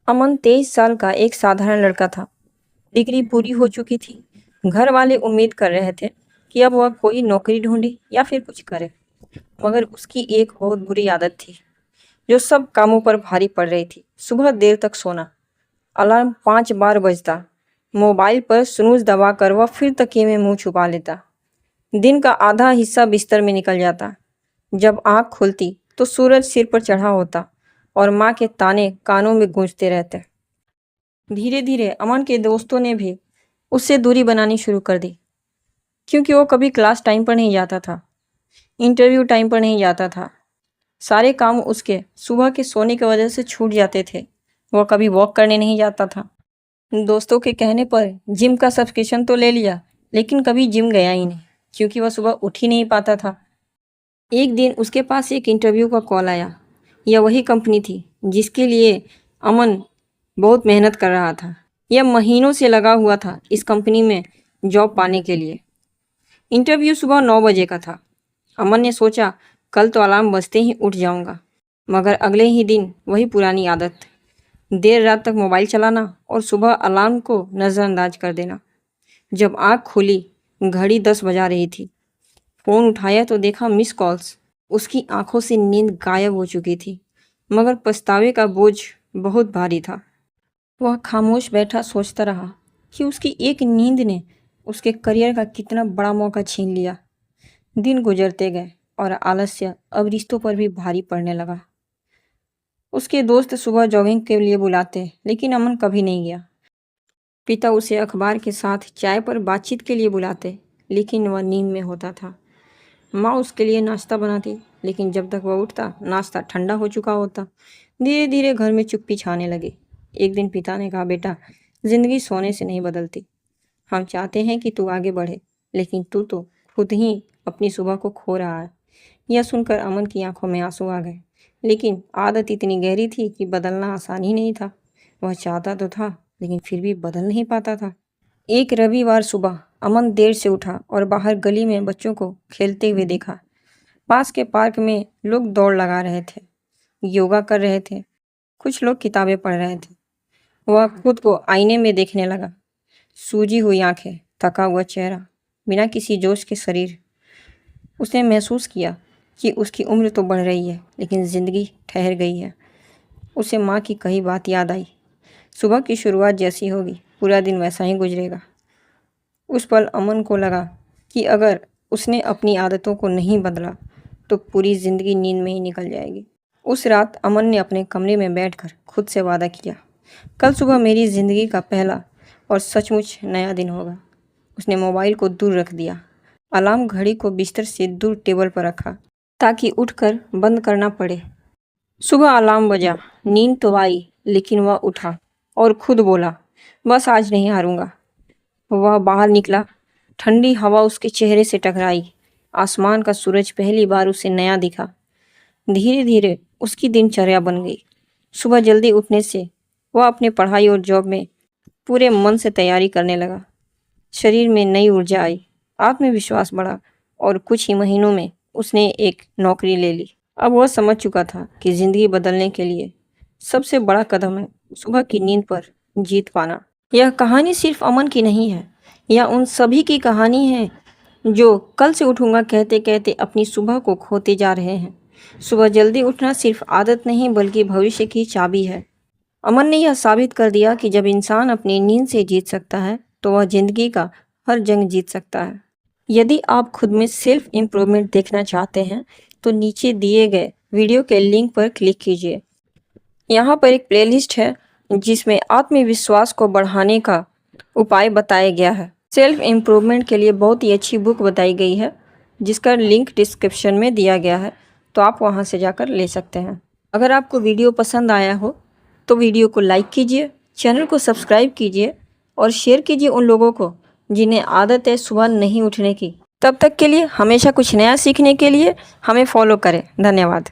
अमन 23 साल का एक साधारण लड़का था। डिग्री पूरी हो चुकी थी। घर वाले उम्मीद कर रहे थे कि अब वह कोई नौकरी ढूंढे या फिर कुछ करे। मगर उसकी एक बहुत बुरी आदत थी जो सब कामों पर भारी पड़ रही थी। सुबह देर तक सोना, अलार्म 5 बार बजता, मोबाइल पर स्नूज दबाकर वह फिर तकिए में मुंह छुपा लेता। दिन का आधा हिस्सा बिस्तर में निकल जाता। जब आंख खुलती तो सूरज सिर पर चढ़ा होता और माँ के ताने कानों में गूंजते रहते। धीरे धीरे अमन के दोस्तों ने भी उससे दूरी बनानी शुरू कर दी, क्योंकि वो कभी क्लास टाइम पर नहीं जाता था, इंटरव्यू टाइम पर नहीं जाता था। सारे काम उसके सुबह के सोने की वजह से छूट जाते थे। वह कभी वॉक करने नहीं जाता था। दोस्तों के कहने पर जिम का सब्सक्रिप्शन तो ले लिया, लेकिन कभी जिम गया ही नहीं, क्योंकि वह सुबह उठ ही नहीं पाता था। एक दिन उसके पास एक इंटरव्यू का कॉल आया। यह वही कंपनी थी जिसके लिए अमन बहुत मेहनत कर रहा था। यह महीनों से लगा हुआ था इस कंपनी में जॉब पाने के लिए। इंटरव्यू सुबह 9 बजे का था। अमन ने सोचा कल तो अलार्म बजते ही उठ जाऊंगा, मगर अगले ही दिन वही पुरानी आदत, देर रात तक मोबाइल चलाना और सुबह अलार्म को नज़रअंदाज कर देना। जब आँख खुली, घड़ी 10 बजा रही थी। फ़ोन उठाया तो देखा मिस कॉल्स। उसकी आंखों से नींद गायब हो चुकी थी, मगर पछतावे का बोझ बहुत भारी था। वह खामोश बैठा सोचता रहा कि उसकी एक नींद ने उसके करियर का कितना बड़ा मौका छीन लिया। दिन गुजरते गए और आलस्य अब रिश्तों पर भी भारी पड़ने लगा। उसके दोस्त सुबह जॉगिंग के लिए बुलाते, लेकिन अमन कभी नहीं गया। पिता उसे अखबार के साथ चाय पर बातचीत के लिए बुलाते, लेकिन वह नींद में होता था। माँ उसके लिए नाश्ता बनाती, लेकिन जब तक वह उठता नाश्ता ठंडा हो चुका होता। धीरे धीरे घर में चुप्पी छाने लगी। एक दिन पिता ने कहा, बेटा, जिंदगी सोने से नहीं बदलती। हम चाहते हैं कि तू आगे बढ़े, लेकिन तू तो खुद ही अपनी सुबह को खो रहा है। यह सुनकर अमन की आंखों में आंसू आ गए, लेकिन आदत इतनी गहरी थी कि बदलना आसान ही नहीं था। वह चाहता तो था, लेकिन फिर भी बदल नहीं पाता था। एक रविवार सुबह अमन देर से उठा और बाहर गली में बच्चों को खेलते हुए देखा। पास के पार्क में लोग दौड़ लगा रहे थे, योगा कर रहे थे, कुछ लोग किताबें पढ़ रहे थे। वह खुद को आईने में देखने लगा। सूजी हुई आंखें, थका हुआ चेहरा, बिना किसी जोश के शरीर। उसने महसूस किया कि उसकी उम्र तो बढ़ रही है, लेकिन ज़िंदगी ठहर गई है। उसे माँ की कही बात याद आई, सुबह की शुरुआत जैसी होगी, पूरा दिन वैसा ही गुजरेगा। उस पल अमन को लगा कि अगर उसने अपनी आदतों को नहीं बदला तो पूरी ज़िंदगी नींद में ही निकल जाएगी। उस रात अमन ने अपने कमरे में बैठकर खुद से वादा किया, कल सुबह मेरी ज़िंदगी का पहला और सचमुच नया दिन होगा। उसने मोबाइल को दूर रख दिया, अलार्म घड़ी को बिस्तर से दूर टेबल पर रखा ताकि उठकर बंद करना पड़े। सुबह अलार्म बजा, नींद तो आई, लेकिन वह उठा और खुद बोला, बस आज नहीं हारूंगा। वह बाहर निकला। ठंडी हवा उसके चेहरे से टकराई। आसमान का सूरज पहली बार उसे नया दिखा। धीरे धीरे उसकी दिनचर्या बन गई। सुबह जल्दी उठने से वह अपने पढ़ाई और जॉब में पूरे मन से तैयारी करने लगा। शरीर में नई ऊर्जा आई, आत्मविश्वास बढ़ा और कुछ ही महीनों में उसने एक नौकरी ले ली। अब वह समझ चुका था कि ज़िंदगी बदलने के लिए सबसे बड़ा कदम है सुबह की नींद पर जीत पाना। यह कहानी सिर्फ अमन की नहीं है, यह उन सभी की कहानी है जो कल से उठूंगा कहते कहते अपनी सुबह को खोते जा रहे हैं। सुबह जल्दी उठना सिर्फ आदत नहीं, बल्कि भविष्य की चाबी है। अमन ने यह साबित कर दिया कि जब इंसान अपनी नींद से जीत सकता है तो वह जिंदगी का हर जंग जीत सकता है। यदि आप खुद में सेल्फ इम्प्रूवमेंट देखना चाहते हैं तो नीचे दिए गए वीडियो के लिंक पर क्लिक कीजिए। यहाँ पर एक प्लेलिस्ट है जिसमें आत्मविश्वास को बढ़ाने का उपाय बताया गया है। सेल्फ इम्प्रूवमेंट के लिए बहुत ही अच्छी बुक बताई गई है, जिसका लिंक डिस्क्रिप्शन में दिया गया है, तो आप वहाँ से जाकर ले सकते हैं। अगर आपको वीडियो पसंद आया हो तो वीडियो को लाइक कीजिए, चैनल को सब्सक्राइब कीजिए और शेयर कीजिए उन लोगों को जिन्हें आदत है सुबह नहीं उठने की। तब तक के लिए, हमेशा कुछ नया सीखने के लिए हमें फॉलो करें। धन्यवाद।